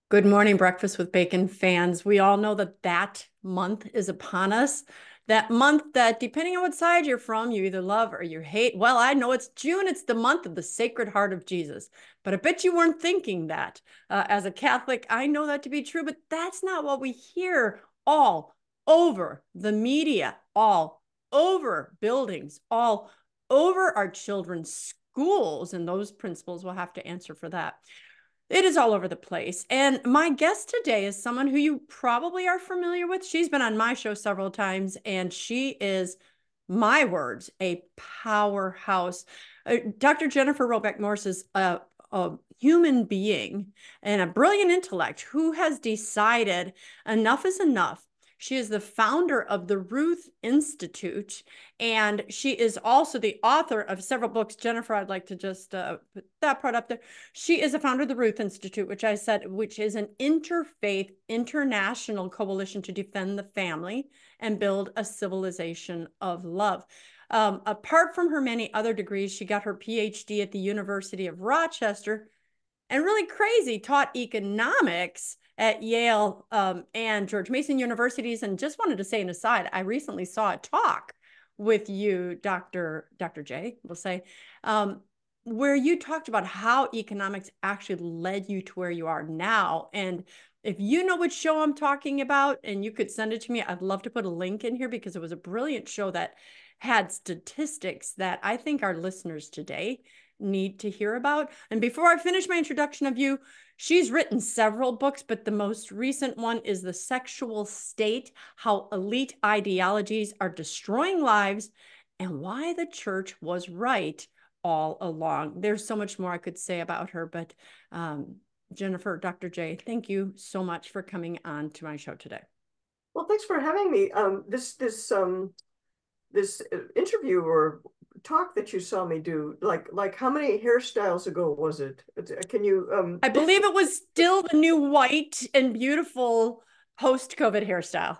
Good morning, Breakfast with Bacon fans. We all know that that month is upon us. That month that, depending on what side you're from, you either love or you hate. Well, I know it's June. It's the month of the Sacred Heart of Jesus. But I bet you weren't thinking that. As a Catholic, I know that to be true, but that's not what we hear all over the media, all over buildings, all over our children's schools. And those principals will have to answer for that. It is all over the place. And my guest today is someone who you probably are familiar with. She's been on my show several times, and she is, my words, a powerhouse. Dr. Jennifer Roback Morse is a human being and a brilliant intellect who has decided enough is enough. She is the founder of the Ruth Institute, and she is also the author of several books. Jennifer, I'd like to just put that part up there. She is a founder of the Ruth Institute, which I said, which is an interfaith, international coalition to defend the family and build a civilization of love. Apart from her many other degrees, she got her Ph.D. at the University of Rochester, and really crazy, taught economics at Yale and George Mason universities. And just wanted to say an aside, I recently saw a talk with you, Dr. J, we'll say, where you talked about how economics actually led you to where you are now. And if you know which show I'm talking about and you could send it to me, I'd love to put a link in here because it was a brilliant show that had statistics that I think our listeners today need to hear about. And before I finish my introduction of you, she's written several books, but the most recent one is The Sexual State: How Elite Ideologies Are Destroying Lives and Why the Church Was Right All Along. There's so much more I could say about her, but Jennifer, Dr. J, thank you so much for coming on to my show today. Well, thanks for having me. This interview or talk that you saw me do, like how many hairstyles ago was it? Can you I believe it was still the new white and beautiful post-COVID hairstyle.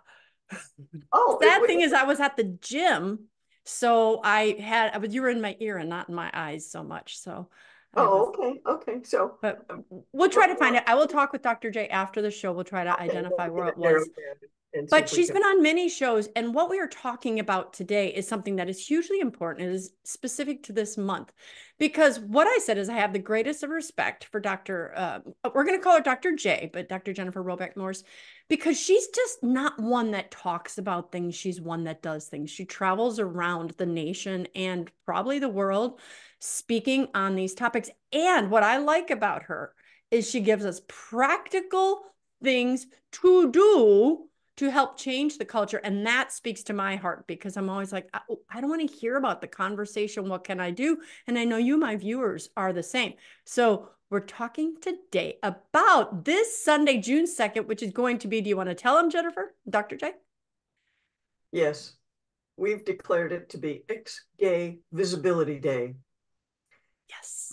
Oh, Sad thing is I was at the gym, so you were in my ear and not in my eyes so much. So I was, oh, okay. So but we'll try to find it. I will talk with Dr. J after the show. We'll try to okay, we'll identify where get it it narrowed was. down and see But if we she's can. been on many shows, and what we are talking about today is something that is hugely important. It is specific to this month, because what I said is I have the greatest of respect for we're going to call her Dr. J, but Dr. Jennifer Roback Morse, because she's just not one that talks about things. She's one that does things. She travels around the nation and probably the world speaking on these topics. And what I like about her is she gives us practical things to do to help change the culture. And that speaks to my heart because I'm always like, I don't want to hear about the conversation. What can I do? And I know you, my viewers, are the same. So we're talking today about this Sunday, June 2nd, which is going to be, do you want to tell them, Jennifer, Dr. J? Yes, we've declared it to be Ex-Gay Visibility Day. Yes.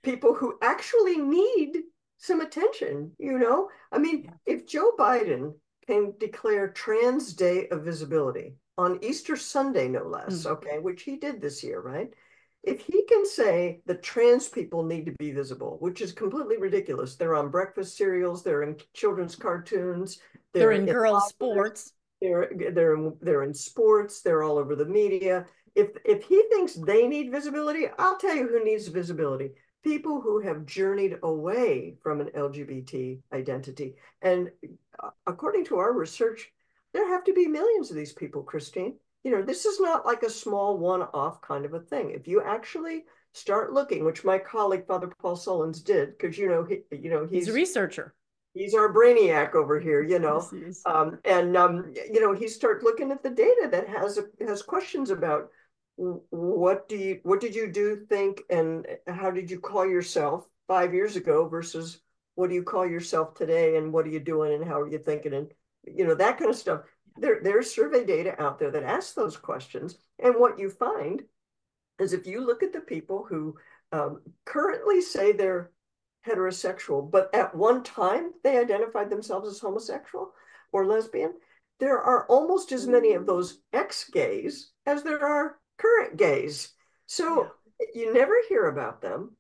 People who actually need some attention, you know? I mean, Yeah. if Joe Biden can declare Trans Day of Visibility on Easter Sunday, no less, Mm. okay, which he did this year, right? If he can say that trans people need to be visible, which is completely ridiculous, they're on breakfast cereals, they're in children's cartoons, They're they're in in girls' offers, sports. they're in sports, they're all over the media. If he thinks they need visibility, I'll tell you who needs visibility: people who have journeyed away from an LGBT identity. And according to our research, there have to be millions of these people, Christine. You know, this is not like a small one-off kind of a thing. If you actually start looking, which my colleague Father Paul Sullins did, because He's a researcher. he's our brainiac over here, Yes, he is. he started looking at the data that has questions about what did you do, think, and how did you call yourself 5 years ago versus what do you call yourself today, and what are you doing, and how are you thinking, and that kind of stuff. There's survey data out there that asks those questions, and what you find is if you look at the people who currently say they're heterosexual, but at one time they identified themselves as homosexual or lesbian, there are almost as many of those ex-gays as there are current gays. Yeah. So you never hear about them.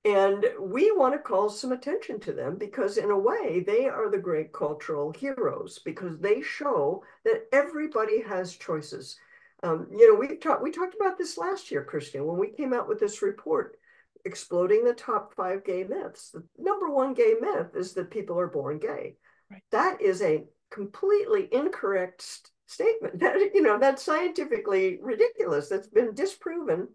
And we want to call some attention to them because, in a way, they are the great cultural heroes because they show that everybody has choices. We talked about this last year, Christian, when we came out with this report, exploding the top 5 gay myths. The number one gay myth is that people are born gay. Right. That is a completely incorrect statement. That's scientifically ridiculous. That's been disproven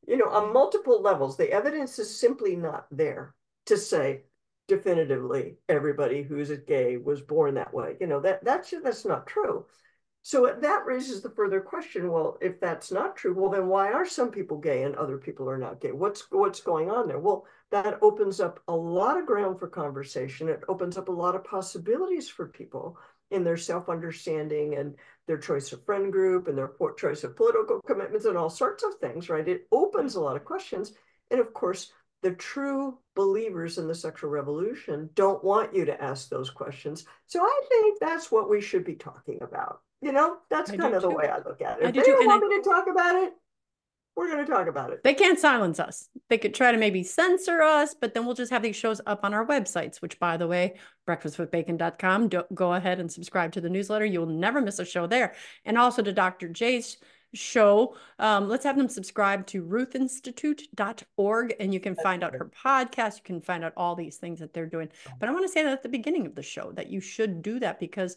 on Right. multiple levels. The evidence is simply not there to say definitively everybody who's a gay was born that way. That's not true. So that raises the further question, well, if that's not true, well, then why are some people gay and other people are not gay? What's going on there? Well, that opens up a lot of ground for conversation. It opens up a lot of possibilities for people in their self-understanding and their choice of friend group and their choice of political commitments and all sorts of things, right? It opens Right. a lot of questions. And of course, the true believers in the sexual revolution don't want you to ask those questions. So I think that's what we should be talking about. That's I do kind of the too. way I look at it. I If do they too. don't And want me to talk about it, we're going to talk about it. they can't silence us. They could try to maybe censor us, but then we'll just have these shows up on our websites, which, by the way, breakfastwithbacon.com. Go ahead and subscribe to the newsletter. You'll never miss a show there. And also to Dr. J's show. Let's have them subscribe to ruthinstitute.org, and you can find out her podcast. You can find out all these things that they're doing. But I want to say that at the beginning of the show that you should do that because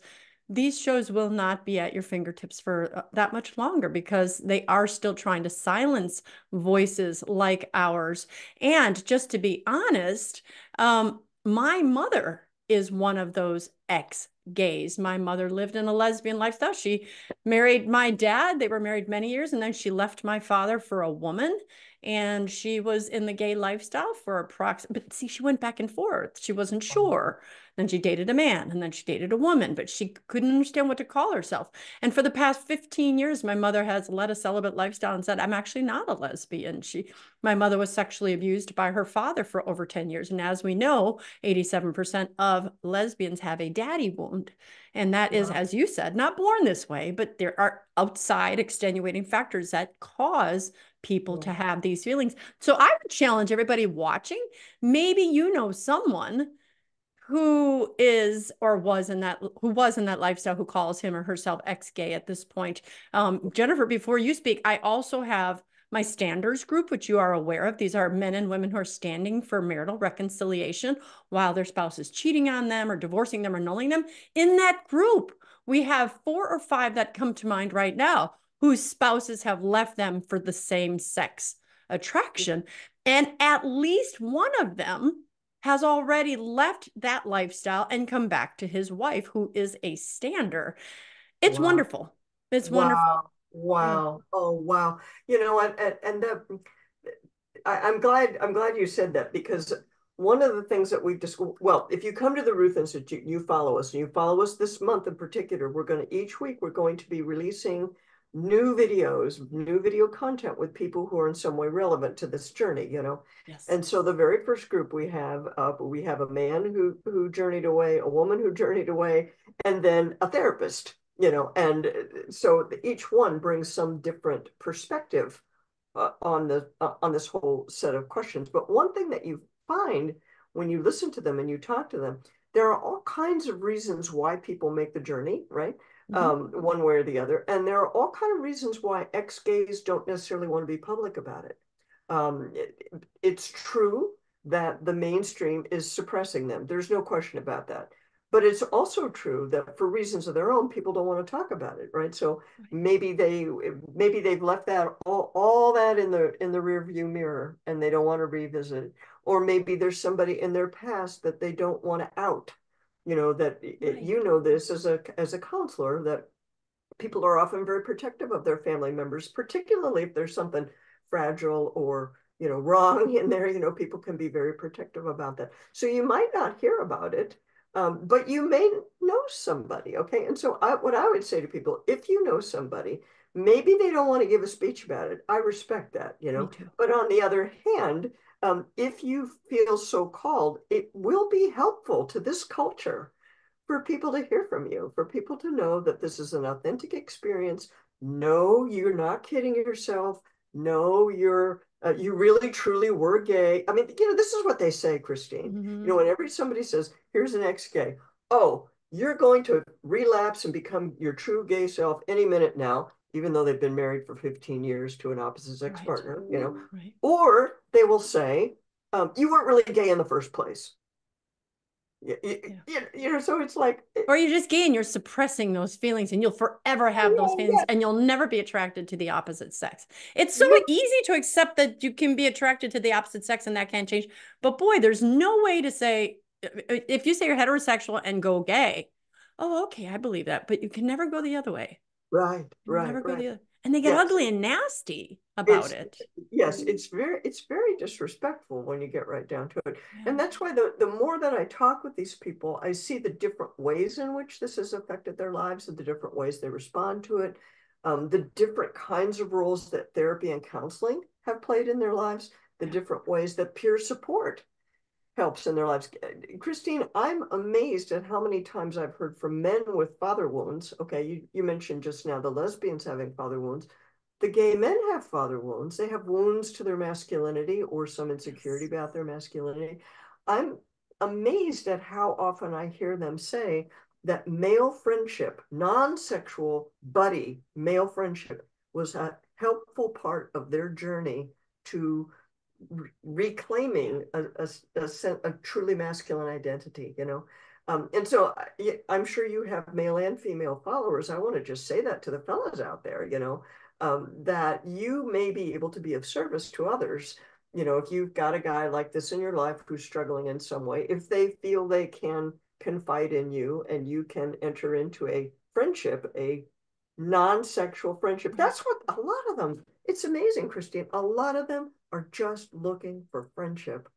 these shows will not be at your fingertips for that much longer because they are still trying to silence voices like ours. And just to be honest, my mother is one of those ex-gays. My mother lived in a lesbian lifestyle. She married my dad. They were married many years, and then she left my father for a woman. And she was in the gay lifestyle for approximately, but see, she went back and forth. She wasn't sure. Then she dated a man, and then she dated a woman, but she couldn't understand what to call herself. And for the past 15 years, my mother has led a celibate lifestyle and said, I'm actually not a lesbian. My mother was sexually abused by her father for over 10 years. And as we know, 87% of lesbians have a daddy wound. And that is, Wow. as you said, not born this way, but there are outside extenuating factors that cause people to have these feelings. So I would challenge everybody watching. Maybe you know someone who is or was in that lifestyle who calls him or herself ex-gay at this point. Jennifer, before you speak, I also have my standers group, which you are aware of. These are men and women who are standing for marital reconciliation while their spouse is cheating on them or divorcing them or annulling them. In that group, we have 4 or 5 that come to mind right now whose spouses have left them for the same sex attraction. And at least one of them has already left that lifestyle and come back to his wife, who is a stander. It's Wow. wonderful. It's wonderful. Wow. Yeah. Wow. Oh, wow. I'm glad you said that because one of the things that we've discussed, well, if you come to the Ruth Institute, you follow us, and you follow us this month in particular, each week we're going to be releasing new videos, new video content with people who are in some way relevant to this journey. Yes. And so the very first group we have a man who journeyed away, a woman who journeyed away, and then a therapist. And so each one brings some different perspective on this whole set of questions. But one thing that you find when you listen to them and you talk to them, there are all kinds of reasons why people make the journey, right? Mm-hmm. One way or the other, and there are all kinds of reasons why ex-gays don't necessarily want to be public about it. It's true that the mainstream is suppressing them. There's no question about that. But it's also true that for reasons of their own, people don't want to talk about it, right? So Right. maybe they've left that all that in the rear view mirror and they don't want to revisit it. Or maybe there's somebody in their past that they don't want to out. Right. This as a counselor that people are often very protective of their family members, particularly if there's something fragile or wrong in there. People can be very protective about that. So you might not hear about it, but you may know somebody. Okay, and so what I would say to people, if you know somebody, maybe they don't want to give a speech about it. I respect that. Me too. But on the other hand, if you feel so called, it will be helpful to this culture for people to hear from you, for people to know that this is an authentic experience. No, you're not kidding yourself. No, you're You really truly were gay. I mean, this is what they say, Christine. Mm-hmm. Whenever somebody says, here's an ex-gay, oh, you're going to relapse and become your true gay self any minute now, even though they've been married for 15 years to an opposite sex Right. partner, Right. or they will say, you weren't really gay in the first place. Yeah. So it's like, Or you're just gay and you're suppressing those feelings and you'll forever have those feelings yeah, and you'll never be attracted to the opposite sex. It's so yeah, easy to accept that you can be attracted to the opposite sex and that can't change. But boy, there's no way to say, if you say you're heterosexual and go gay, oh, okay, I believe that. But you can never go the other way. right, You'll right, never go right. the other. And they get Yes. ugly and nasty about It's it. yes, it's very disrespectful when you get right down to it. Yeah. And that's why the more that I talk with these people, I see the different ways in which this has affected their lives and the different ways they respond to it, the different kinds of roles that therapy and counseling have played in their lives, the Yeah. different ways that peer support helps in their lives. Christine, I'm amazed at how many times I've heard from men with father wounds. Okay, you mentioned just now the lesbians having father wounds. The gay men have father wounds. They have wounds to their masculinity or some insecurity Yes. about their masculinity. I'm amazed at how often I hear them say that male friendship, non-sexual buddy male friendship, was a helpful part of their journey to Yeah. reclaiming a truly masculine identity, and so I'm sure you have male and female followers. I want to just say that to the fellas out there, that you may be able to be of service to others. If you've got a guy like this in your life who's struggling in some way, if they feel they can confide in you and you can enter into a friendship, a non-sexual friendship, Right. that's what a lot of them, it's amazing, Christine. A lot of them are just looking for friendship,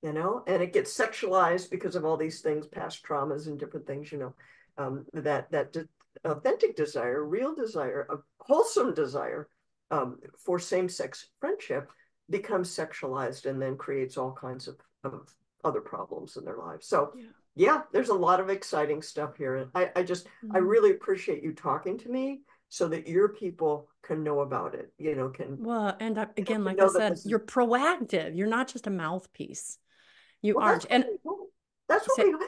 and it gets sexualized because of all these things, past traumas and different things, that authentic desire, real desire, a wholesome desire for same-sex friendship becomes sexualized and then creates all kinds of other problems in their lives. So Yeah. yeah, there's a lot of exciting stuff here. And I Mm. really appreciate you talking to me so that your people can know about it, Well, and again, can like I know that said, this is, you're proactive. You're not just a mouthpiece. You well, that's aren't. what And we hope. That's what we say, hope.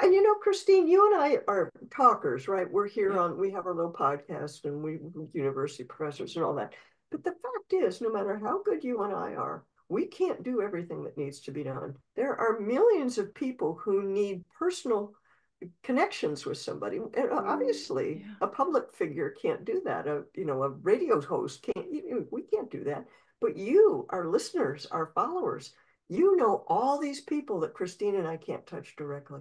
And Christine, you and I are talkers, right? We're here yeah, we have our little podcast and we university professors and all that. But the fact is, no matter how good you and I are, we can't do everything that needs to be done. There are millions of people who need personal connections with somebody. And obviously, yeah, a public figure can't do that. A radio host can't. We can't do that. But you, our listeners, our followers, all these people that Christine and I can't touch directly.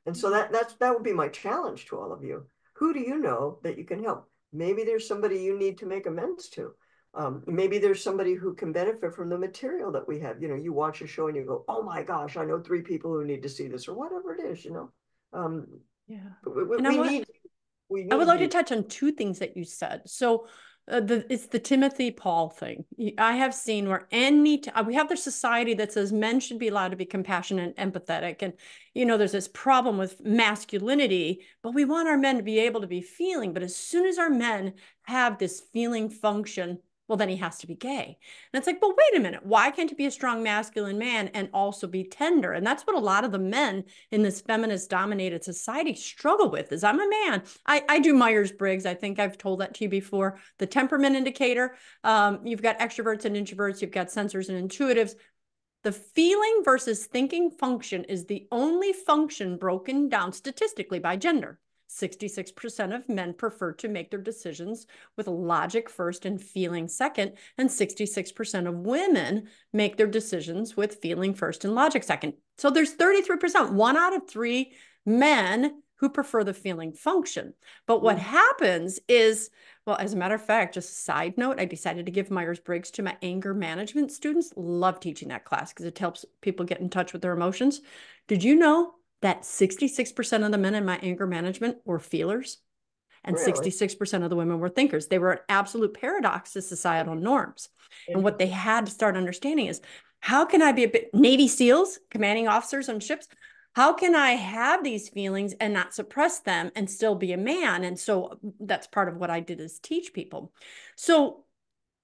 And so yeah, that would be my challenge to all of you. Who do you know that you can help? Maybe there's somebody you need to make amends to. Maybe there's somebody who can benefit from the material that we have. You watch a show and you go, oh my gosh, I know 3 people who need to see this, or whatever it is. Um, yeah. we, And we need we I would need like to you. touch on two things that you said. So it's the Timothy Paul thing. I have seen where we have this society that says men should be allowed to be compassionate and empathetic. And, there's this problem with masculinity, but we want our men to be able to be feeling. But as soon as our men have this feeling function, well, then he has to be gay. And it's like, but wait a minute. Why can't he be a strong masculine man and also be tender? And that's what a lot of the men in this feminist dominated society struggle with is I'm a man. I do Myers-Briggs. I think I've told that to you before. The temperament indicator. You've got extroverts and introverts. You've got sensors and intuitives. The feeling versus thinking function is the only function broken down statistically by gender. 66% of men prefer to make their decisions with logic first and feeling second, and 66% of women make their decisions with feeling first and logic second. So there's 33%, 1 out of 3 men who prefer the feeling function. But what happens is, well, as a matter of fact, just a side note, I decided to give Myers-Briggs to my anger management students. Love teaching that class because it helps people get in touch with their emotions. Did you know that 66% of the men in my anger management were feelers and Really 66% of the women were thinkers? They were an absolute paradox to societal norms. And what they interesting. had to start understanding is how can I be a bit Navy SEALs, commanding officers on ships? How can I have these feelings and not suppress them and still be a man? And so that's part of what I did is teach people. So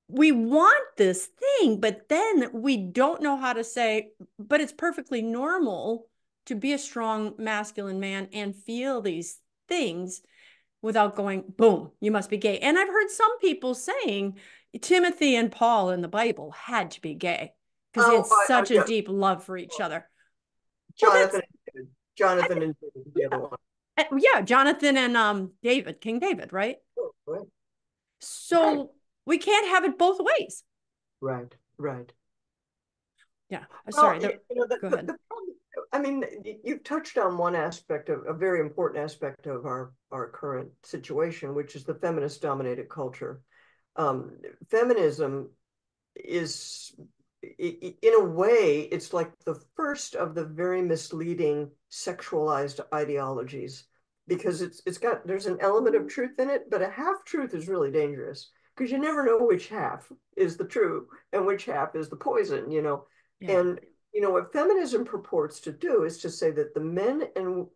we want this thing, but then we don't know how to say, but it's perfectly normal to be a strong masculine man and feel these things without going, boom, you must be gay. And I've heard some people saying Timothy and Paul in the Bible had to be gay because they had Oh, such a yeah. deep love for each other. Well, Jonathan and David. Jonathan and David, the other one. yeah, Jonathan and David, King David, right? Oh, right. Right. So we can't have it both ways. Right. Right. Yeah. Well, Sorry. Go ahead. the problem, I mean, you've touched on one aspect of a very important aspect of our current situation, which is the feminist dominated culture. Um, Feminism is, in a way, it's like the first of the very misleading sexualized ideologies because it's got there's an element of truth in it, but a half truth is really dangerous because you never know which half is the true and which half is the poison, you know. Yeah. And what feminism purports to do is to say that the men and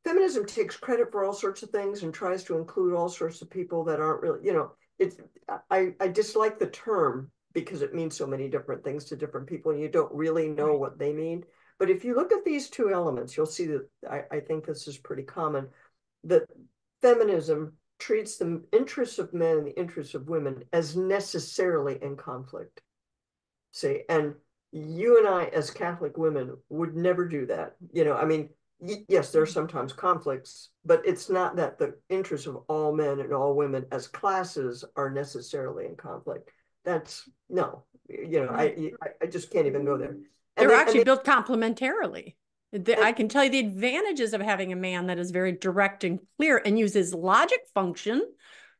feminism takes credit for all sorts of things and tries to include all sorts of people that aren't really, it's I dislike the term because it means so many different things to different people and you don't really know Right. what they mean. But if you look at these two elements, you'll see that I think this is pretty common, that feminism treats the interests of men and the interests of women as necessarily in conflict. See, and you and I, as Catholic women, would never do that. I mean, yes, there are sometimes conflicts, but it's not that the interests of all men and all women as classes are necessarily in conflict. That's no, Right. I just can't even go there. And They're they and actually they built complementarily. and I can tell you the advantages of having a man that is very direct and clear and uses logic function,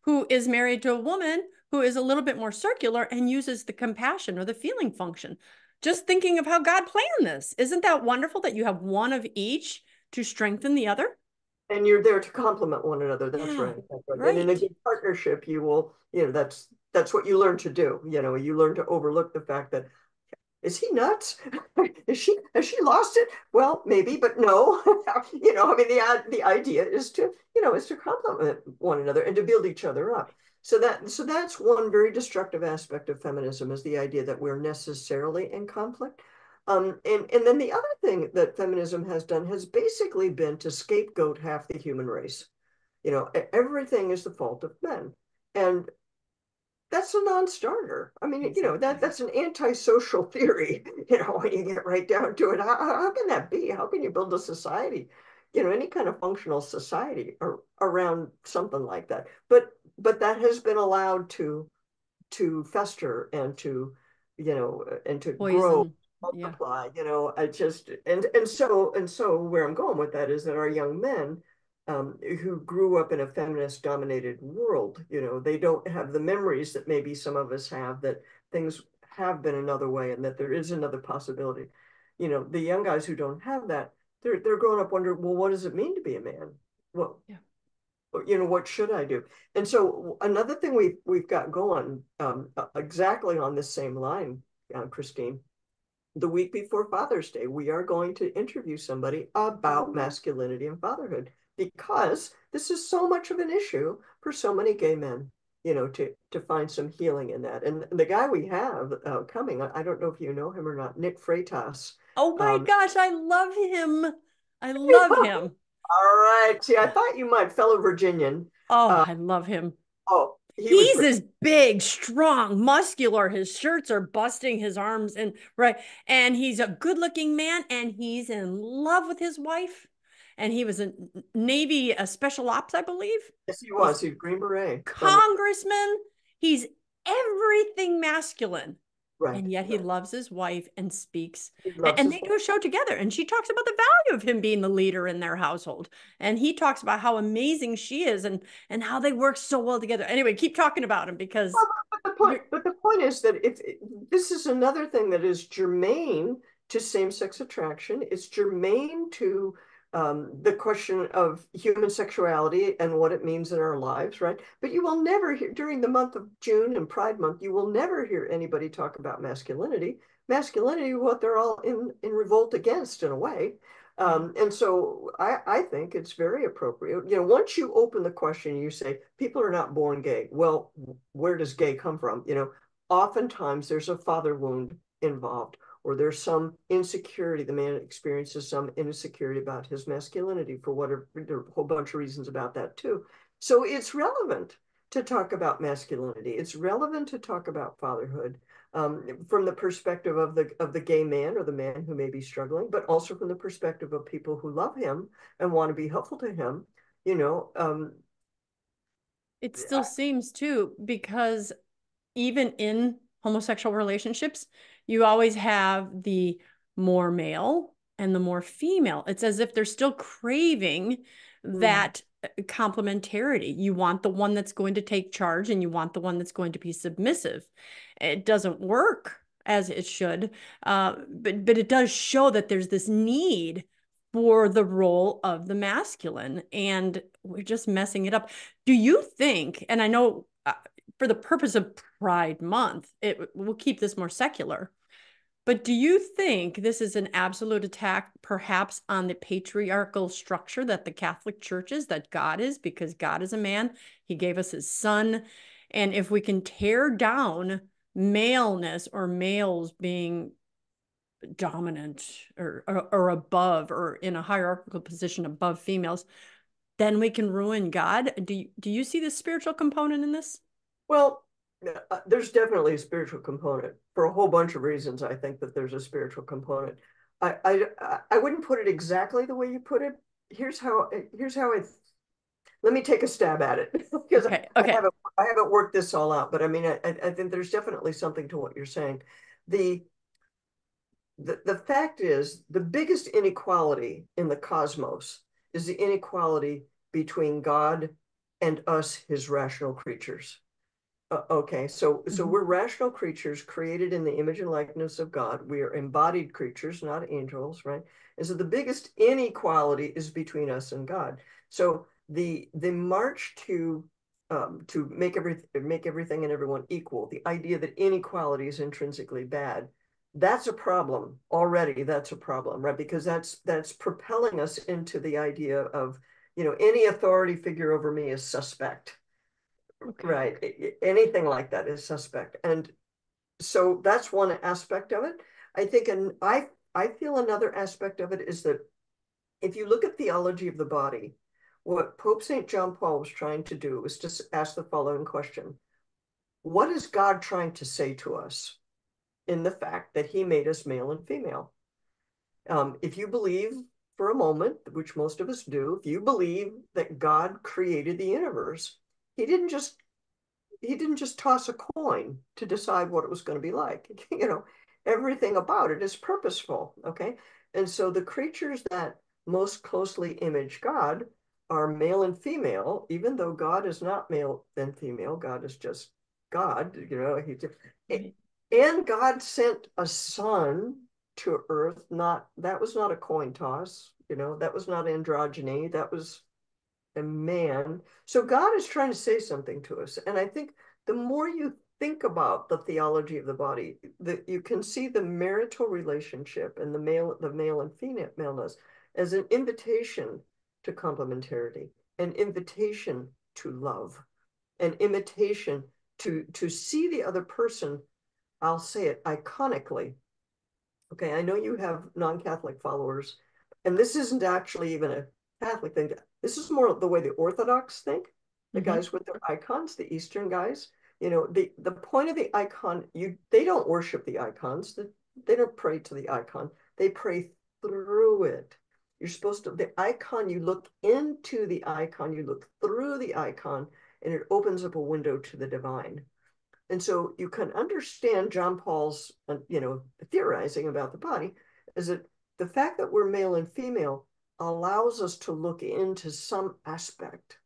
who is married to a woman who is a little bit more circular and uses the compassion or the feeling function. Just thinking of how God planned this. Isn't that wonderful that you have one of each to strengthen the other? and you're there to complement one another. That's Yeah, right. That's right. And in a right. good partnership, you will, that's what you learn to do. You learn to overlook the fact that is he nuts? Has she lost it? Well, maybe, but no. I mean, the idea is to complement one another and to build each other up. So that's one very destructive aspect of feminism is the idea that we're necessarily in conflict. And then the other thing that feminism has done has basically been to scapegoat half the human race. Everything is the fault of men. And that's a non-starter. I mean, Exactly. that's an antisocial theory, when you get right down to it. How can that be? How can you build a society, any kind of functional society around something like that? But that has been allowed to fester and to grow, Poison. Yeah. multiply. I just and so where I'm going with that is that our young men who grew up in a feminist dominated world, they don't have the memories that maybe some of us have, that things have been another way and that there is another possibility. The young guys who don't have that, they're growing up wondering, well, what does it mean to be a man? Well, Yeah. what should I do? And so another thing we've got going exactly on this same line, Christine, the week before Father's Day, we are going to interview somebody about masculinity and fatherhood because this is so much of an issue for so many gay men, to find some healing in that. And the guy we have coming, I don't know if you know him or not, Nick Freitas. Oh my Um, gosh, I love him. I love him. all right. See, I thought you might, fellow Virginian. Oh, Uh, I love him. oh, he was He's great. this big, strong, muscular. His shirts are busting his arms and right. And he's a good-looking man and he's in love with his wife. And he was a Navy a special ops, I believe. Yes, he He's was. He's Green Beret. congressman. He's everything masculine. Right, And yet he right. loves his wife and speaks. He And, loves and his they wife. do a show together. And she talks about the value of him being the leader in their household. And he talks about how amazing she is and how they work so well together. Anyway, keep talking about him because Well, but the point, you're but the point is that if this is another thing that is germane to same-sex attraction, it's germane to the question of human sexuality and what it means in our lives, right? But you will never hear during the month of June and Pride Month, you will never hear anybody talk about masculinity. Masculinity, what they're all in revolt against in a way. Right. And so I think it's very appropriate. You know, once you open the question, you say, people are not born gay. Well, where does gay come from? You know, oftentimes there's a father wound involved, or there's some insecurity. The man experiences some insecurity about his masculinity for whatever, there are a whole bunch of reasons about that too. So it's relevant to talk about masculinity. It's relevant to talk about fatherhood from the perspective of the gay man or the man who may be struggling, but also from the perspective of people who love him and want to be helpful to him. You know, It still seems too, because even in homosexual relationships, you always have the more male and the more female. It's as if they're still craving that complementarity. You want the one that's going to take charge and you want the one that's going to be submissive. It doesn't work as it should, but it does show that there's this need for the role of the masculine, and we're just messing it up. Do you think, and I know for the purpose of Pride Month, we'll keep this more secular. But do you think this is an absolute attack, perhaps, on the patriarchal structure that the Catholic Church is, that God is, because God is a man? He gave us his son. And if we can tear down maleness or males being dominant or above or in a hierarchical position above females, then we can ruin God. Do you see the spiritual component in this? Well, there's definitely a spiritual component for a whole bunch of reasons. I think that there's a spiritual component. I wouldn't put it exactly the way you put it. Here's how I let me take a stab at it because Okay, okay. I haven't worked this all out, but I mean I think there's definitely something to what you're saying. The the fact is the biggest inequality in the cosmos is the inequality between God and us, his rational creatures. Okay, so Mhm. we're rational creatures created in the image and likeness of God. We are embodied creatures, not angels, right? And so the biggest inequality is between us and God. So the march to make everything and everyone equal, the idea that inequality is intrinsically bad, that's a problem already. That's a problem, right? Because that's propelling us into the idea of, you know, any authority figure over me is suspect. Okay. Right. Anything like that is suspect. And so that's one aspect of it. I think, and I feel another aspect of it is that if you look at theology of the body, what Pope St. John Paul was trying to do was to ask the following question. What is God trying to say to us in the fact that he made us male and female? If you believe for a moment, which most of us do, if you believe that God created the universe, he didn't just he didn't just toss a coin to decide what it was going to be like. You know, everything about it is purposeful. Okay. And so the creatures that most closely image God are male and female, even though God is not male and female. God is just God, you know, Right. and God sent a son to earth. Not, that was not a coin toss, you know, that was not androgyny. That was a man. So God is trying to say something to us. And I think the more you think about the theology of the body, that you can see the marital relationship and the male and female maleness as an invitation to complementarity, an invitation to love, an invitation to see the other person, I'll say it iconically. Okay, I know you have non-Catholic followers, and this isn't actually even a Catholic thing. This is more the way the Orthodox think, the Mm-hmm. guys with their icons, the Eastern guys. You know, the point of the icon, they don't worship the icons. They don't pray to the icon. They pray through it. You're supposed to, the icon, you look into the icon, you look through the icon, and it opens up a window to the divine. And so you can understand John Paul's, you know, theorizing about the body is that the fact that we're male and female allows us to look into some aspect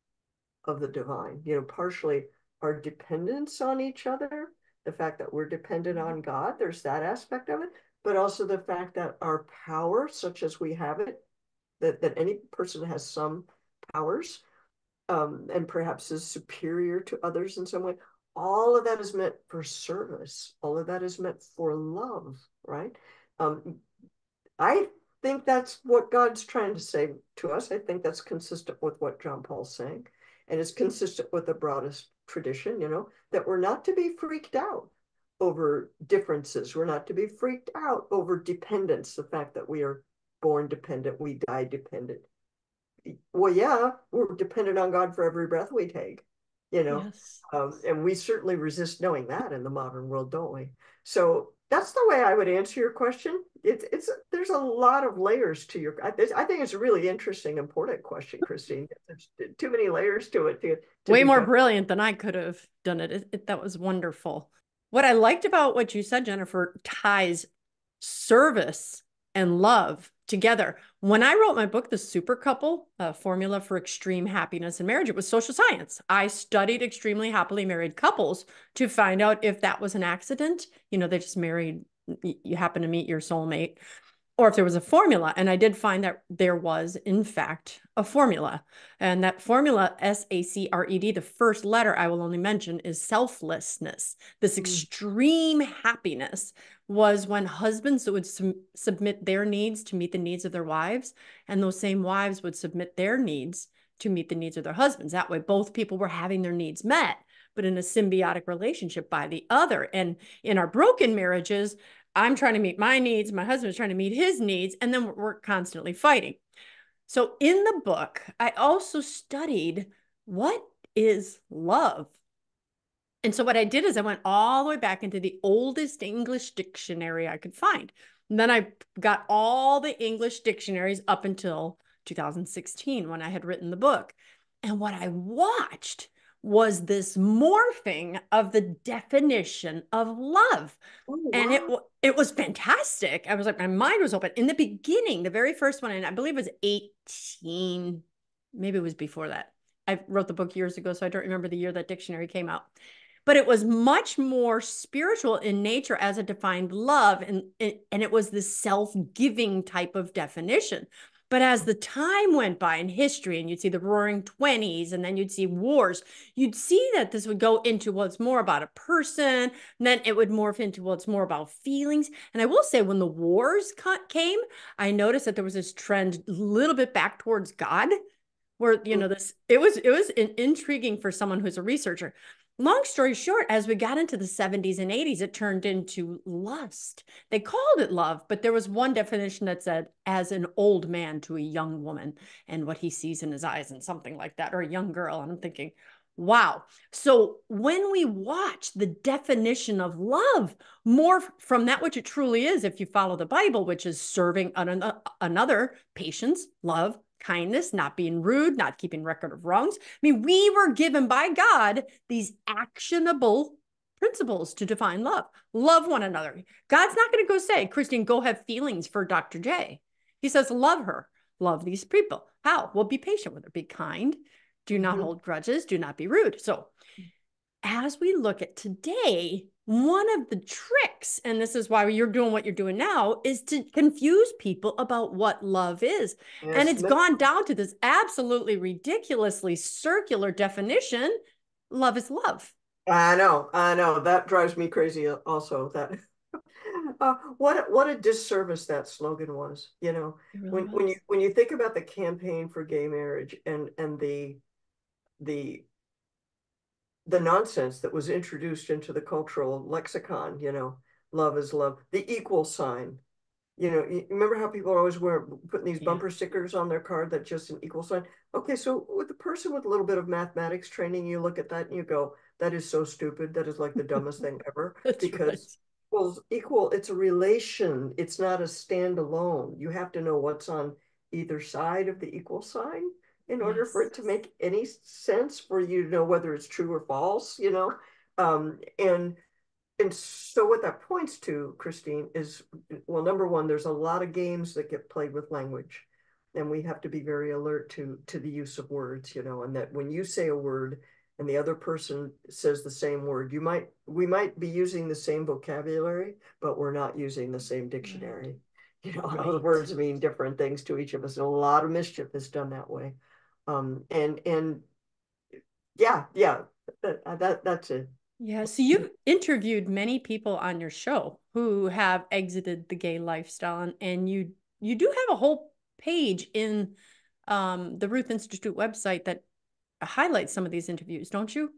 of the divine, you know, partially our dependence on each other, the fact that we're dependent on God, there's that aspect of it, but also the fact that our power, such as we have it, that any person has some powers, and perhaps is superior to others in some way. All of that is meant for service. All of that is meant for love, right? Um, I think that's what God's trying to say to us. I think that's consistent with what John Paul's saying, and it's consistent with the broadest tradition, that we're not to be freaked out over differences. We're not to be freaked out over dependence, the fact that we are born dependent, we die dependent. Well, yeah, we're dependent on God for every breath we take, Yes. and we certainly resist knowing that in the modern world, don't we? So that's the way I would answer your question. It's there's a lot of layers to your. I think it's a really interesting, important question, Christine. There's too many layers to it to Way be more done. brilliant than I could have done it. That was wonderful. What I liked about what you said, Jennifer, ties service and love together. When I wrote my book, The Super Couple, a Formula for Extreme Happiness in Marriage, it was social science. I studied extremely happily married couples to find out if that was an accident. They just married, you happen to meet your soulmate, or if there was a formula. And I did find that there was, in fact, a formula. And that formula, SACRED, the first letter I will only mention is selflessness. This extreme happiness was when husbands would submit their needs to meet the needs of their wives, and those same wives would submit their needs to meet the needs of their husbands. That way, both people were having their needs met, but in a symbiotic relationship by the other. And in our broken marriages, I'm trying to meet my needs, my husband's trying to meet his needs, and then we're constantly fighting. So in the book, I also studied what is love. And so what I did is I went all the way back into the oldest English dictionary I could find. And then I got all the English dictionaries up until 2016 when I had written the book. And what I watched was this morphing of the definition of love. Oh, And wow. it was fantastic. I was like, my mind was open. In the beginning, the very first one, and I believe it was 18, maybe it was before that. I wrote the book years ago, so I don't remember the year that dictionary came out. But it was much more spiritual in nature as it defined love. And it was the self-giving type of definition. But as the time went by in history, and you'd see the roaring 20s, and then you'd see wars, you'd see that this would go into what's more about a person, and then it would morph into what's more about feelings. And I will say, when the wars came, I noticed that there was this trend a little bit back towards God, where, this, it was intriguing for someone who's a researcher. Long story short, as we got into the 70s and 80s, it turned into lust. They called it love, but there was one definition that said, as an old man to a young woman and what he sees in his eyes, and something like that, or a young girl. And I'm thinking, wow. So when we watch the definition of love more from that which it truly is, if you follow the Bible, which is serving another, patience, love, kindness, not being rude, not keeping record of wrongs. I mean, we were given by God these actionable principles to define love. Love one another. God's not going to go say, Christine, go have feelings for Dr. J. He says, love her, love these people. How? Well, be patient with her, be kind, do not hold grudges, do not be rude. So as we look at today, one of the tricks, and this is why you're doing what you're doing now, is to confuse people about what love is. And Yes, it's gone down to this absolutely ridiculously circular definition. Love is love. I know. That drives me crazy also. That what a disservice that slogan was. It really When was. you think about the campaign for gay marriage and the the nonsense that was introduced into the cultural lexicon, love is love, the equal sign. You remember how people always were putting these Yeah, bumper stickers on their card that just an equal sign? Okay, so with the person with a little bit of mathematics training, you look at that and you go, that is so stupid. That is like the dumbest thing ever. that's right. Because equal, it's a relation. It's not a standalone. You have to know what's on either side of the equal sign in order for Yes. it to make any sense for you to know whether it's true or false. Um, and and so what that points to, Christine, is, well, number one, there's a lot of games that get played with language, and we have to be very alert to the use of words, and that when you say a word and the other person says the same word, we might be using the same vocabulary, but we're not using the same Right. dictionary. Our Right. words mean different things to each of us, and a lot of mischief is done that way. And yeah, that's it. Yeah. So you've interviewed many people on your show who have exited the gay lifestyle, and you you do have a whole page in the Ruth Institute website that highlights some of these interviews, don't you?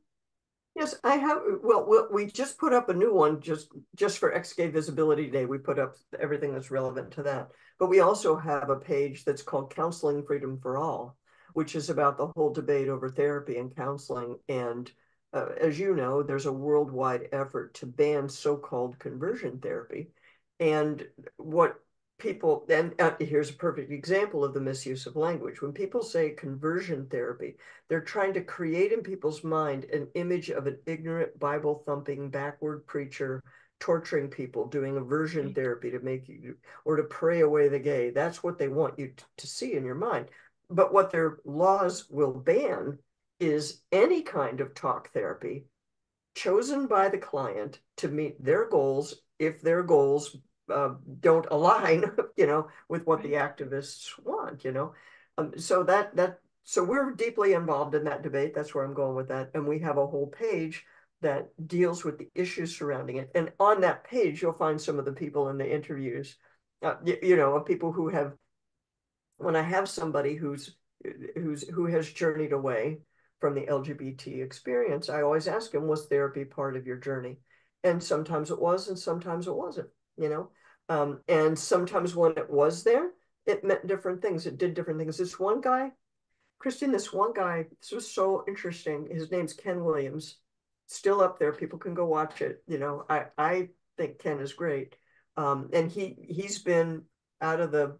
Yes, I have. Well, we just put up a new one just for XGay Visibility Day. We put up everything that's relevant to that. But we also have a page that's called Counseling Freedom for All, which is about the whole debate over therapy and counseling. And as you know, there's a worldwide effort to ban so-called conversion therapy. And what people, and here's a perfect example of the misuse of language. When people say conversion therapy, they're trying to create in people's mind an image of an ignorant, Bible thumping, backward preacher torturing people, doing aversion Right. therapy to make you, or to pray away the gay. That's what they want you to see in your mind. But what their laws will ban is any kind of talk therapy chosen by the client to meet their goals if their goals don't align, with what the Right. activists want, so we're deeply involved in that debate. That's where I'm going with that. And we have a whole page that deals with the issues surrounding it. And on that page, you'll find some of the people in the interviews, of people who have, when I have somebody who has journeyed away from the LGBT experience, I always ask them, was therapy part of your journey? And sometimes it was, and sometimes it wasn't, and sometimes when it was there, it meant different things. It did different things. This one guy, Christine, this one guy, this was so interesting. His name's Ken Williams, still up there. People can go watch it. I think Ken is great. And he's been out of the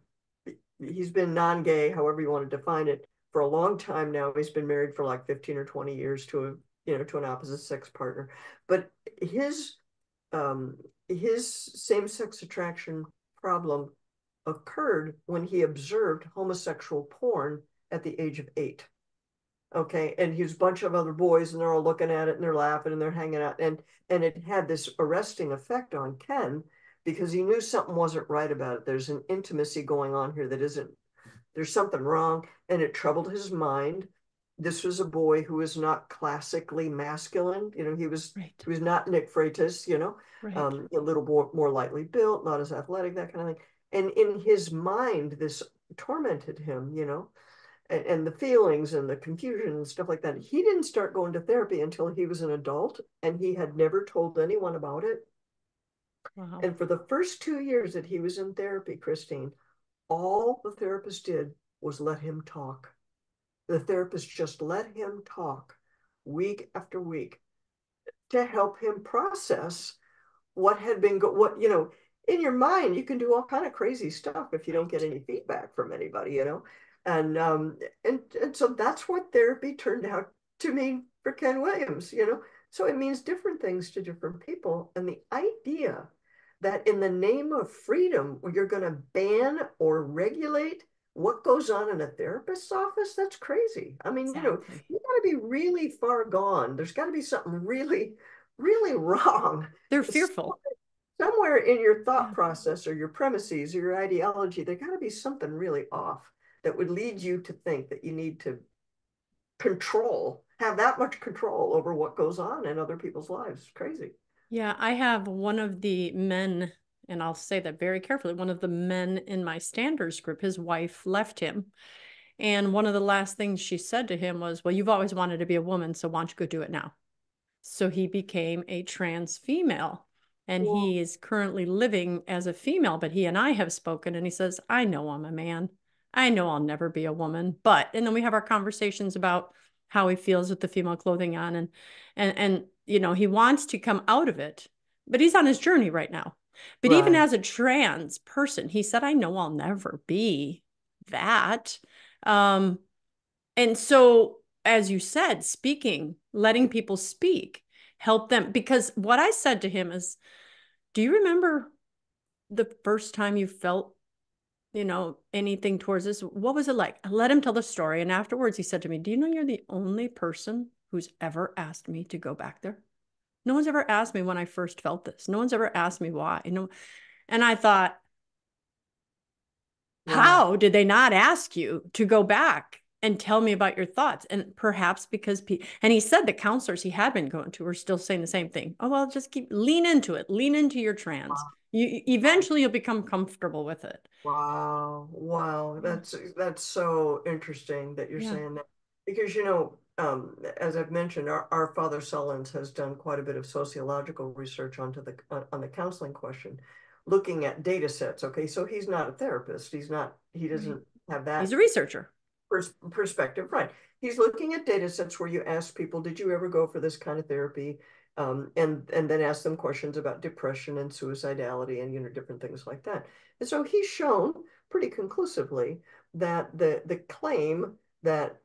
he's been non-gay, however you want to define it, for a long time now. He's been married for like 15 or 20 years to an opposite sex partner. But his his same-sex attraction problem occurred when he observed homosexual porn at the age of 8. Okay, and he's a bunch of other boys, and they're all looking at it, and they're laughing, and they're hanging out, and it had this arresting effect on Ken because he knew something wasn't right about it. There's an intimacy going on here that isn't. There's something wrong, and it troubled his mind. This was a boy who was not classically masculine. Right. He was not Nick Freitas. Right. A little more lightly built, not as athletic, that kind of thing. And in his mind, this tormented him. And the feelings and the confusion and stuff like that. He didn't start going to therapy until he was an adult, and he had never told anyone about it. Wow. And for the first 2 years that he was in therapy, Christine, all the therapist did was let him talk. The therapist just let him talk week after week to help him process what had been in your mind. You can do all kind of crazy stuff if you don't get Right. any feedback from anybody. And so that's what therapy turned out to mean for Ken Williams. So it means different things to different people. And the idea that in the name of freedom you're going to ban or regulate what goes on in a therapist's office, that's crazy. I mean, Exactly. you got to be really far gone. There's got to be something really, really wrong They're fearful. somewhere in your thought Yeah. process or your premises or your ideology. There got to be something really off that would lead you to think that you need to have that much control over what goes on in other people's lives. It's crazy. Yeah, I have one of the men, and I'll say that very carefully, one of the men in my standards group, his wife left him. And one of the last things she said to him was, well, you've always wanted to be a woman, so why don't you go do it now? So he became a trans female. And Well, he is currently living as a female, but he and I have spoken, and he says, I know I'm a man. I know I'll never be a woman. But, and then we have our conversations about how he feels with the female clothing on, and he wants to come out of it, but he's on his journey right now. But even right. as a trans person, he said, I know I'll never be that. Um, and so, as you said, speaking, letting people speak, help them. Because what I said to him is, do you remember the first time you felt, anything towards this? What was it like? I let him tell the story. And afterwards, he said to me, do you know you're the only person who's ever asked me to go back there? No one's ever asked me when I first felt this. No one's ever asked me why. And I thought, Wow. how did they not ask you to go back and tell me about your thoughts? And perhaps because, and he said the counselors he had been going to were still saying the same thing. Oh, well, just lean into it, lean into your trans. You eventually you'll become comfortable with it. Wow, wow, Yeah. that's so interesting that you're Yeah. saying that because as I've mentioned, our father Sullins has done quite a bit of sociological research on the counseling question, looking at data sets. Okay, so he's not a therapist. He Right. doesn't have He's that a researcher. perspective, right? He's looking at data sets where you ask people, did you ever go for this kind of therapy? And then ask them questions about depression and suicidality and different things like that. And so he's shown pretty conclusively that the claim that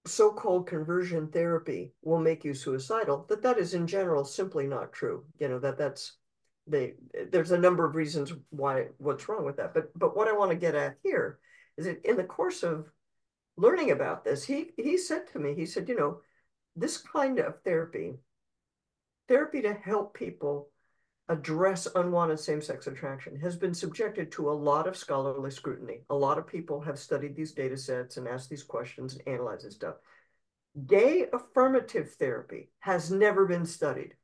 so-called conversion therapy will make you suicidal, that is in general simply not true. There's a number of reasons what's wrong with that. But what I want to get at here is that in the course of learning about this, he said to me, he said, this kind of therapy to help people address unwanted same-sex attraction has been subjected to a lot of scholarly scrutiny. A lot of people have studied these data sets and asked these questions and analyzed this stuff. Gay affirmative therapy has never been studied.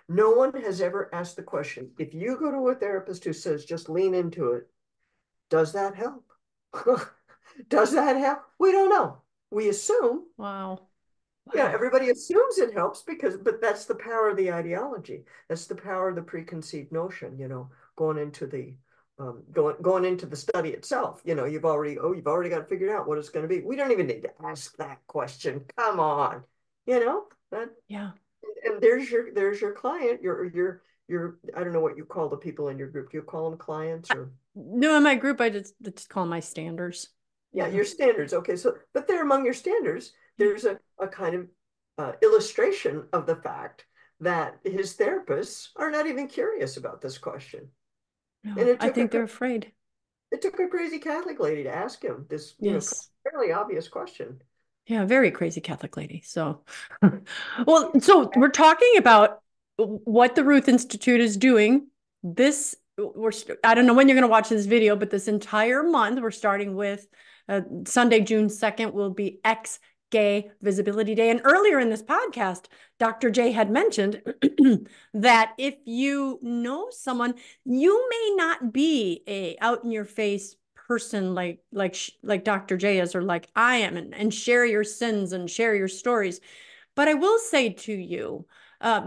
No one has ever asked the question, if you go to a therapist who says just lean into it, does that help? Does that help? We don't know. We assume. Wow. Yeah, Wow. everybody assumes it helps but that's the power of the ideology. That's the power of the preconceived notion, going into the going into the study itself. You've already got it figured out what it's going to be. We don't even need to ask that question. Come on. That Yeah. and there's your client, your I don't know what you call the people in your group. Do you call them clients or No, in my group, I just call them my standards. yeah, Yeah. your standards. Okay, so but there among your standards, Yeah. there's a kind of illustration of the fact that his therapists are not even curious about this question. And No, I think they're afraid. it took a crazy Catholic lady to ask him this, Yes. fairly obvious question. Yeah, very crazy Catholic lady. So, well, so we're talking about what the Ruth Institute is doing. I don't know when you're going to watch this video, but this entire month, we're starting with Sunday, June 2nd, will be X Gay Visibility Day. And earlier in this podcast, Dr. J had mentioned that if you know someone, you may not be a out in your face person like Dr. J is or like I am and share your sins and share your stories. But I will say to you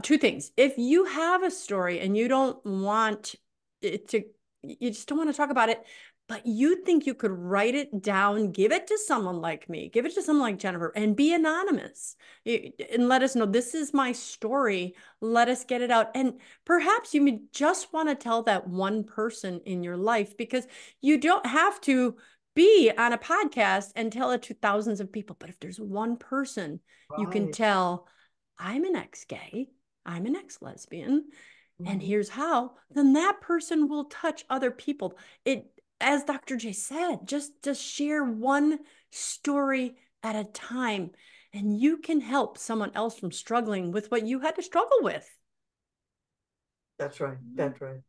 two things. If you have a story and you don't want it to, you just don't want to talk about it, but you think you could write it down, give it to someone like me, give it to someone like Jennifer, and be anonymous and let us know this is my story. Let us get it out. And perhaps you just want to tell that one person in your life because you don't have to be on a podcast and tell it to thousands of people. But if there's one person you can Right. tell, I'm an ex-gay, I'm an ex-lesbian, and Mhm. here's how, then that person will touch other people. As Dr. J said, just share one story at a time, and you can help someone else from struggling with what you had to struggle with. That's right. Yeah. That's right.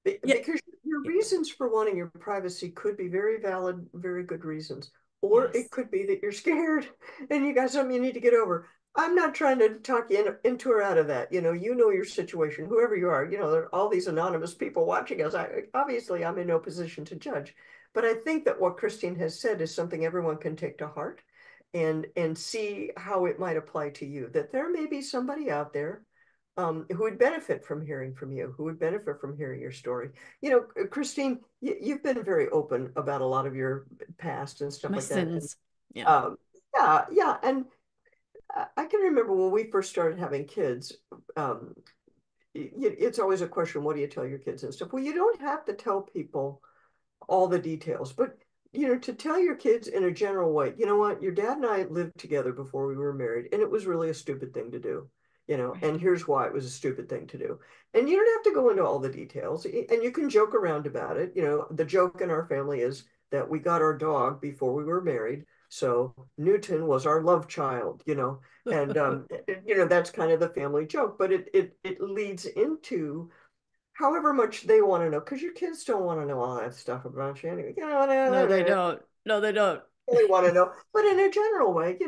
Yeah. Because your reasons for wanting your privacy could be very valid, very good reasons. Or it Yes. could be that you're scared and you got something you need to get over. I'm not trying to talk you into or out of that. You know your situation, whoever you are. There are all these anonymous people watching us. Obviously, I'm in no position to judge. But I think that what Christine has said is something everyone can take to heart and see how it might apply to you. That there may be somebody out there who would benefit from hearing from you, who would benefit from hearing your story. Christine, you've been very open about a lot of your past and stuff My like that. And sins. Yeah. um, yeah, yeah. And I can remember when we first started having kids, um, it's always a question, what do you tell your kids and stuff? Well, you don't have to tell people all the details, but to tell your kids in a general way, you know what, your dad and I lived together before we were married, and it was really a stupid thing to do, Right. and here's why it was a stupid thing to do. And you don't have to go into all the details, and you can joke around about it. The joke in our family is that we got our dog before we were married. So Newton was our love child, and that's kind of the family joke, but it leads into however much they want to know, because your kids don't want to know all that stuff about you anyway. No, they They don't. No, they don't. really want to know. But in a general way,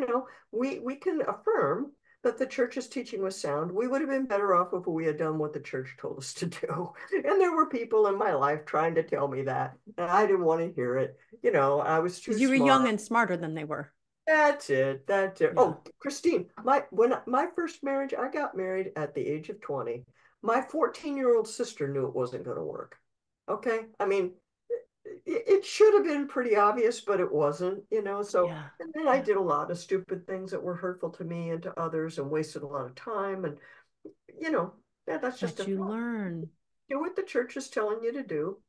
we can affirm that the church's teaching was sound. We would have been better off if we had done what the church told us to do. And there were people in my life trying to tell me that, and I didn't want to hear it. I was too Because you were young smart. and smarter than they were. That's it. That's it. Yeah. Oh, Christine, my first marriage, I got married at the age of 20. My 14-year-old sister knew it wasn't going to work. Okay? I mean, it should have been pretty obvious, but it wasn't. So, Yeah. and then I Yeah. did a lot of stupid things that were hurtful to me and to others and wasted a lot of time. And, you know, yeah, that's just But a you thought. learn. Do what the church is telling you to do.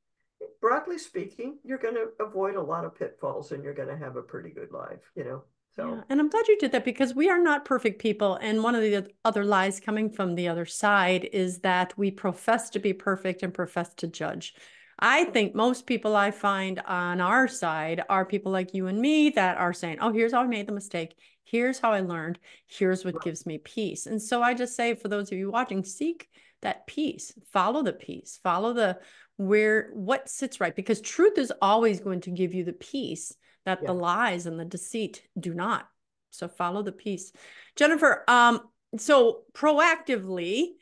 Broadly speaking, you're going to avoid a lot of pitfalls and you're going to have a pretty good life. Yeah. So, And I'm glad you did that because we are not perfect people. And one of the other lies coming from the other side is that we profess to be perfect and profess to judge. I think most people I find on our side are people like you and me that are saying, oh, here's how I made the mistake. Here's how I learned. Here's what right. gives me peace. And so I just say, for those of you watching, seek that peace, follow the peace, follow the what sits right, because truth is always going to give you the peace that the Yeah. lies and the deceit do not. So follow the peace. Jennifer, so proactively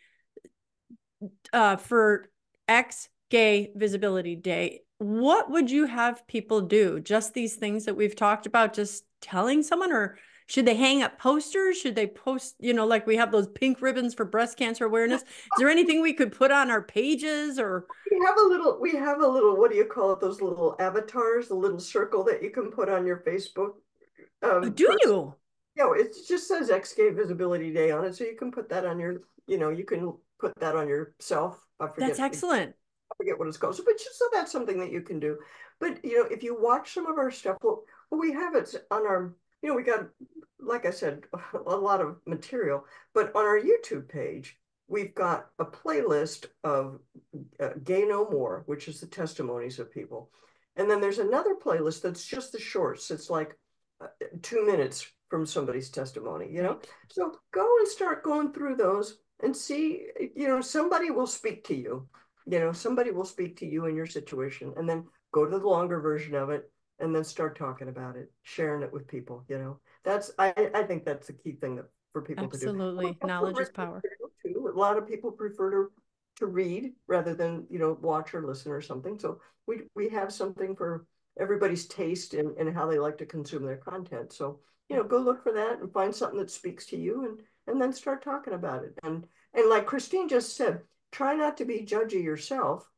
for X Gay Visibility Day, what would you have people do? Just these things that we've talked about, just telling someone, or should they hang up posters? Should they post, like we have those pink ribbons for breast cancer awareness? Is there anything we could put on our pages or? We have a little, what do you call it? Those little avatars, the little circle that you can put on your Facebook Do person. you? It just says X-Gay Visibility Day on it. So you can put that on you can put that on yourself. That's excellent. I forget what it's called. So that's something that you can do. But if you watch some of our stuff, well, we have it on our, we got, like I said, a lot of material. But on our YouTube page, we've got a playlist of Gay No More, which is the testimonies of people. And then there's another playlist that's just the shorts. It's like 2 minutes from somebody's testimony. Right. So go and start going through those and see, somebody will speak to you. Somebody will speak to you in your situation, and then go to the longer version of it and then start talking about it, sharing it with people. I think that's the key thing that for people to do. Absolutely. For Knowledge is written power. material too. A lot of people prefer to read rather than watch or listen or something. So we have something for everybody's taste and how they like to consume their content. So Yeah. go look for that and find something that speaks to you, and then start talking about it. And like Christine just said, try not to be judgy yourself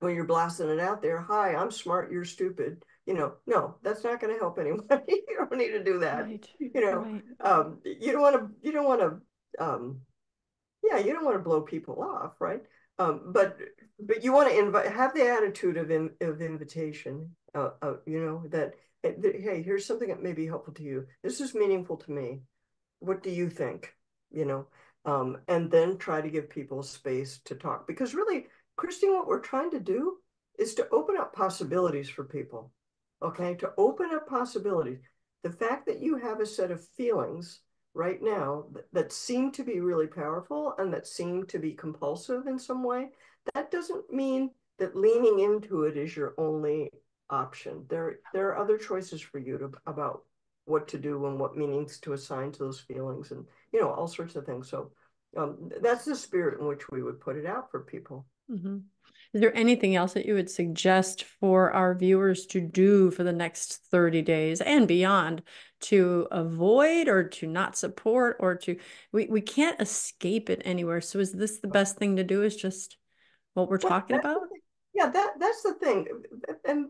when you're blasting it out there. Hi, I'm smart, you're stupid. No, that's not going to help anyone. You don't need to do that. Right. You know, Right. um, yeah, you don't want to blow people off, right? But you want to have the attitude of invitation. That hey, here's something that may be helpful to you. This is meaningful to me. What do you think? You know, and then try to give people space to talk, because really, Christine, what we're trying to do is to open up possibilities for people. Okay, to open up possibilities. The fact that you have a set of feelings right now that seem to be really powerful and that seem to be compulsive in some way, that doesn't mean that leaning into it is your only option. There are other choices for you about what to do and what meanings to assign to those feelings, and all sorts of things. So that's the spirit in which we would put it out for people. Mm-hmm. Is there anything else that you would suggest for our viewers to do for the next 30 days and beyond to avoid or to not support or we can't escape it anywhere. So is this the best thing to do, is just what we're Well, talking about? yeah, that's the thing. And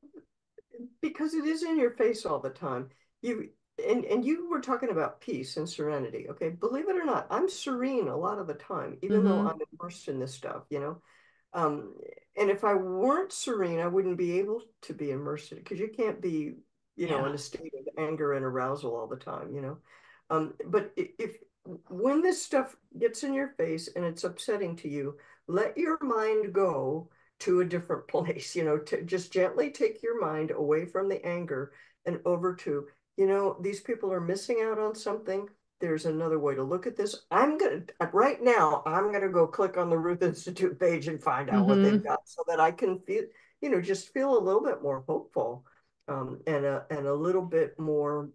because it is in your face all the time. You and you were talking about peace and serenity. Okay, believe it or not, I'm serene a lot of the time, even though Mm-hmm. I'm immersed in this stuff. Um, and if I weren't serene, I wouldn't be able to be immersed in it, because you can't be, Yeah. in a state of anger and arousal all the time. But if when this stuff gets in your face and it's upsetting to you, let your mind go to a different place, to just gently take your mind away from the anger and over to, these people are missing out on something. There's another way to look at this. Right now, I'm going to go click on the Ruth Institute page and find out what they've Mm-hmm. got so that I can feel, just feel a little bit more hopeful, and a little bit more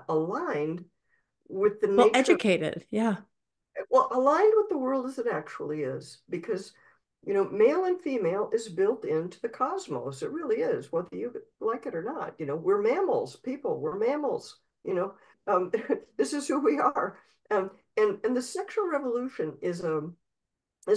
aligned with the Well, nature. educated. Yeah. Well, aligned with the world as it actually is, because male and female is built into the cosmos. It really is, whether you like it or not. We're mammals, people. We're mammals. This is who we are. And the sexual revolution is a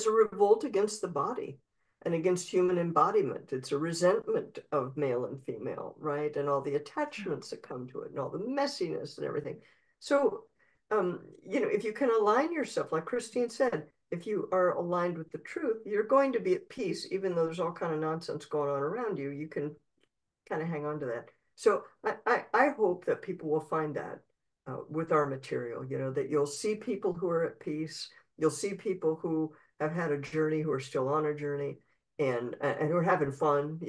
revolt against the body and against human embodiment. It's a resentment of male and female, right? And all the attachments that come to it and all the messiness and everything. So, if you can align yourself, like Christine said, if you are aligned with the truth, you're going to be at peace, even though there's all kind of nonsense going on around you. You can kind of hang on to that. So I hope that people will find that with our material, that you'll see people who are at peace. You'll see people who have had a journey, who are still on a journey, and who are having fun,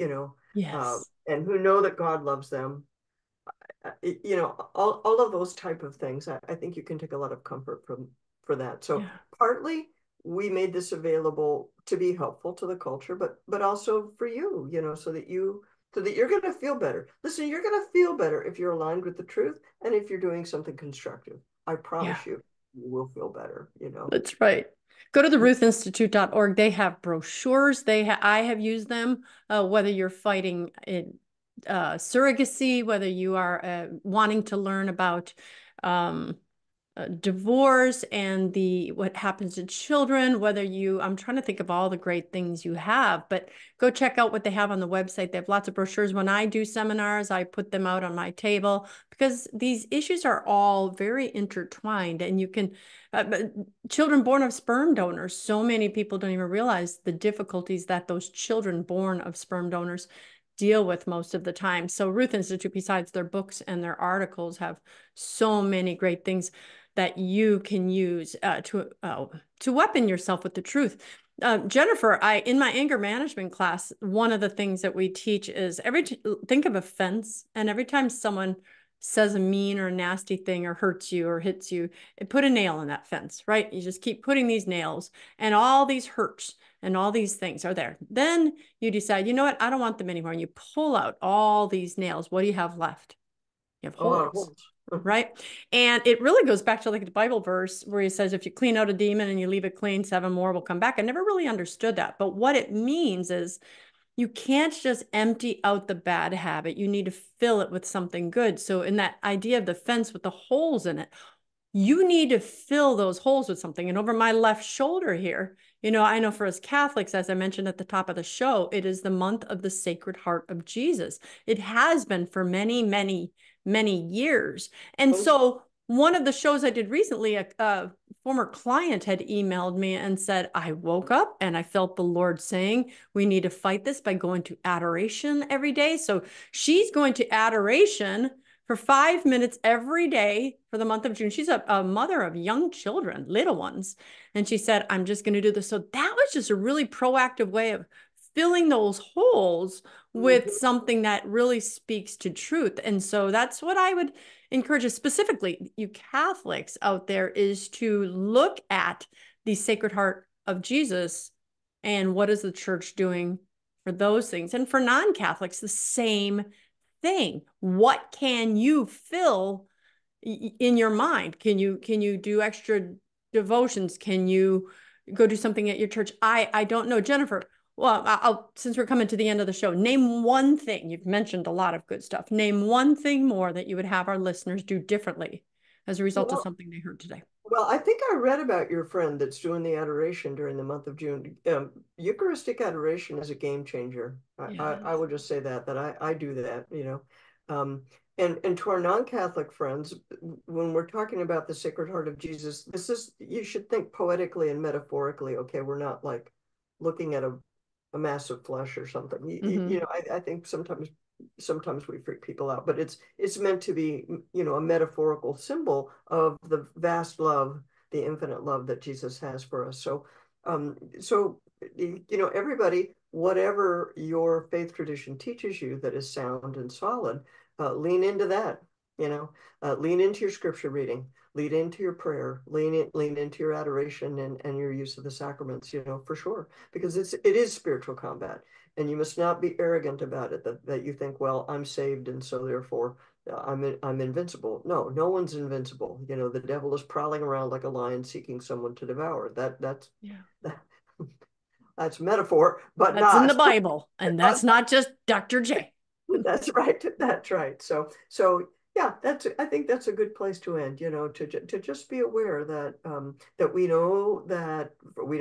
Yes. and who know that God loves them. All of those type of things. I think you can take a lot of comfort for that. So Yeah. partly we made this available to be helpful to the culture, but also for you, so that you're going to feel better. Listen, you're going to feel better if you're aligned with the truth and if you're doing something constructive. I Yeah. promise you, you will feel better. That's right. Go to the ruthinstitute.org. They have brochures. I have used them, whether you're fighting in, surrogacy, whether you are wanting to learn about um, divorce and what happens to children, I'm trying to think of all the great things you have, but go check out what they have on the website. They have lots of brochures. When I do seminars, I put them out on my table because these issues are all very intertwined, and you can, children born of sperm donors, so many people don't even realize the difficulties that those children born of sperm donors deal with most of the time. So Ruth Institute, besides their books and their articles, have so many great things that you can use to weapon yourself with the truth. Jennifer, in my anger management class, one of the things that we teach is think of a fence, and every time someone says a mean or nasty thing or hurts you or hits you, put a nail in that fence, right? You just keep putting these nails, and all these hurts and all these things are there. Then you decide, you know what? I don't want them anymore. And you pull out all these nails. What do you have left? You have A lot of holes, holes. right? And it really goes back to like the Bible verse where he says, if you clean out a demon and you leave it clean, 7 more will come back. I never really understood that. But what it means is you can't just empty out the bad habit. You need to fill it with something good. So in that idea of the fence with the holes in it, you need to fill those holes with something. And over my left shoulder here, I know for us Catholics, as I mentioned at the top of the show, it is the month of the Sacred Heart of Jesus. It has been for many, many, many years. And so one of the shows I did recently, a former client had emailed me and said, I woke up and I felt the Lord saying, we need to fight this by going to adoration every day. So she's going to adoration for 5 minutes every day for the month of June. She's a mother of young children, little ones. And she said, I'm just going to do this. So that was just a really proactive way of filling those holes with something that really speaks to truth. And so that's what I would encourage you, specifically you Catholics out there, is to look at the Sacred Heart of Jesus and what is the church doing for those things. And for non-Catholics, the same thing. What can you fill in your mind? Can you do extra devotions? Can you go do something at your church? I don't know. Jennifer, well, since we're coming to the end of the show, name one thing. You've mentioned a lot of good stuff. Name one thing more that you would have our listeners do differently as a result of Well, something they heard today. Well, I think I read about your friend that's doing the adoration during the month of June. Eucharistic adoration is a game changer. I Yes. would just say that I do that. Um, and to our non-Catholic friends, when we're talking about the Sacred Heart of Jesus, you should think poetically and metaphorically. Okay, we're not like looking at a mass of flesh or something. Mm-hmm. I think sometimes we freak people out, but it's meant to be, a metaphorical symbol of the vast love, the infinite love that Jesus has for us. So everybody, whatever your faith tradition teaches you that is sound and solid, lean into that. Lean into your scripture reading, lean into your prayer, lean into your adoration and your use of the sacraments, for sure, because it is spiritual combat. And you must not be arrogant about it, that you think, well, I'm saved, and so therefore I'm invincible. No, no one's invincible. The devil is prowling around like a lion seeking someone to devour. Yeah. That's metaphor, but That's in the not. Bible, and that's not just Dr. J. That's right. That's right. So yeah, I think that's a good place to end, to just be aware that we know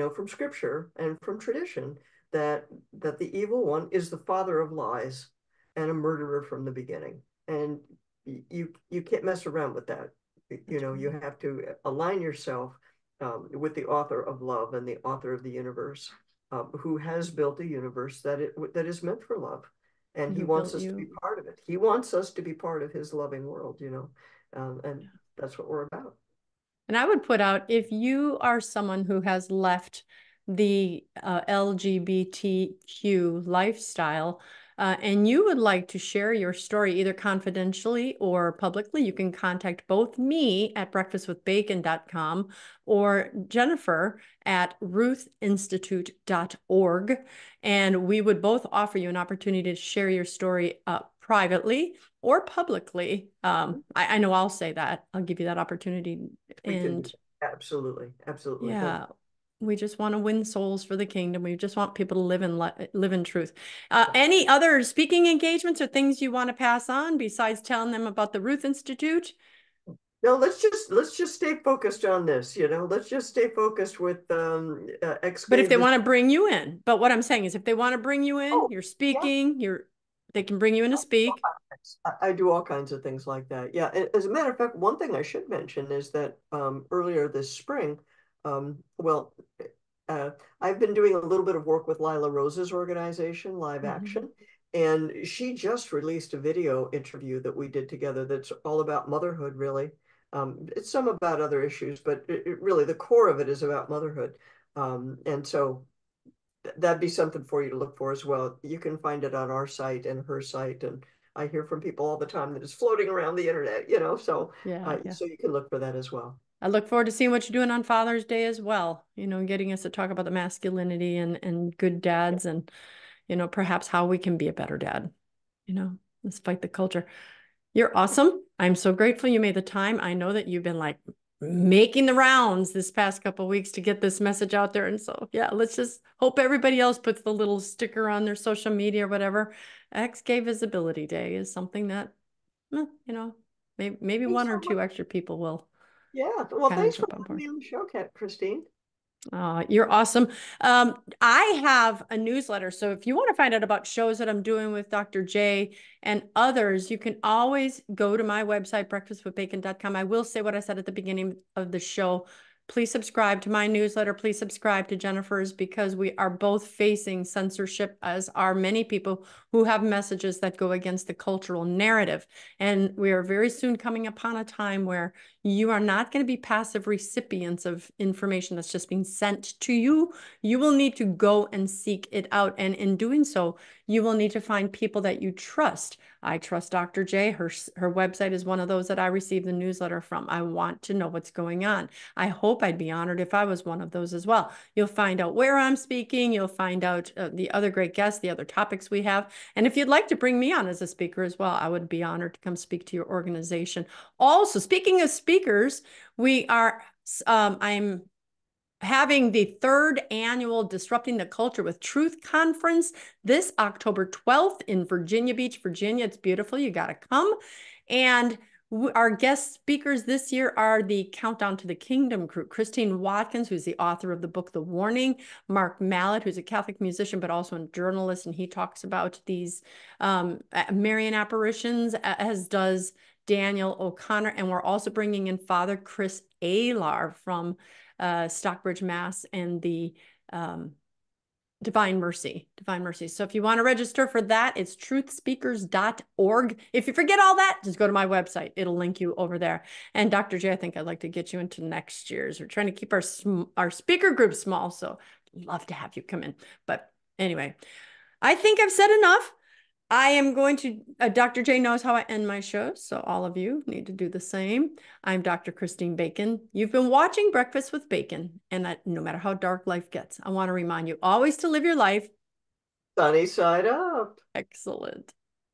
from scripture and from tradition that the evil one is the father of lies and a murderer from the beginning. And you can't mess around with that. That's You right. have to align yourself with the author of love and the author of the universe, who has built a universe that is meant for love, and he Who wants built us to be you? part of it. He wants us to be part of his loving world, and that's what we're about. And I would put out, if you are someone who has left the LGBTQ lifestyle, and you would like to share your story either confidentially or publicly, you can contact both me at breakfastwithbacon.com or Jennifer at ruthinstitute.org. And we would both offer you an opportunity to share your story privately or publicly. I know I'll say that. I'll give you that opportunity. We can do And that. Absolutely, absolutely. And yeah, we just want to win souls for the kingdom. We just want people to live in truth. Any other speaking engagements or things you want to pass on besides telling them about the Ruth Institute? no, let's just stay focused on this. Let's just stay focused with ex But gay if they vis. want to bring you in, but what I'm saying is if they want to bring you in, Oh, you're yeah. speaking, they can bring you in to speak. I do all kinds of things like that. Yeah. As a matter of fact, one thing I should mention is that earlier this spring, well, uh, I've been doing a little bit of work with Lila Rose's organization, Live Mhm. Action, and she just released a video interview that we did together that's all about motherhood, really. It's some about other issues, but really the core of it is about motherhood. And so that'd be something for you to look for as well. You can find it on our site and her site, and I hear from people all the time that it's floating around the internet, so Yeah, yeah. so you can look for that as well. I look forward to seeing what you're doing on Father's Day as well. Getting us to talk about the masculinity and good dads and, perhaps how we can be a better dad. Let's fight the culture. You're awesome. I'm so grateful you made the time. I know that you've been like making the rounds this past couple of weeks to get this message out there. And so, yeah, let's just hope everybody else puts the little sticker on their social media or whatever. Ex-Gay Visibility Day is something that, maybe Thanks one so or much. two extra people will Yeah. Well, kind of thanks for jump on having board. me on the show, Christine. You're awesome. I have a newsletter. So if you want to find out about shows that I'm doing with Dr. J and others, you can always go to my website, breakfastwithbacon.com. I will say what I said at the beginning of the show. Please subscribe to my newsletter. Please subscribe to Jennifer's, because we are both facing censorship, as are many people who have messages that go against the cultural narrative. And we are very soon coming upon a time where you are not going to be passive recipients of information that's just being sent to you. You will need to go and seek it out. And in doing so, you will need to find people that you trust. I trust Dr. J. Her website is one of those that I receive the newsletter from. I want to know what's going on. I hope I'd be honored if I was one of those as well. You'll find out where I'm speaking. You'll find out the other great guests, the other topics we have. And if you'd like to bring me on as a speaker as well, I would be honored to come speak to your organization. Also, speaking of speakers, I'm having the third annual Disrupting the Culture with Truth conference this October 12th in Virginia Beach, Virginia. It's beautiful. You got to come. And our guest speakers this year are the Countdown to the Kingdom crew. Christine Watkins, who's the author of the book, The Warning. Mark Mallet, who's a Catholic musician, but also a journalist. And he talks about these Marian apparitions, as does Daniel O'Connor. And we're also bringing in Father Chris Alar from Stockbridge, Mass, and the Divine Mercy. So if you want to register for that, it's truthspeakers.org. If you forget all that, just go to my website. It'll link you over there. And Dr. J, I think I'd like to get you into next year's. We're trying to keep our speaker group small, so love to have you come in. But anyway, I think I've said enough. I am going to, Dr. J knows how I end my show, so all of you need to do the same. I'm Dr. Christine Bacon. You've been watching Breakfast with Bacon, and no matter how dark life gets, I want to remind you always to live your life. Sunny side up. Excellent.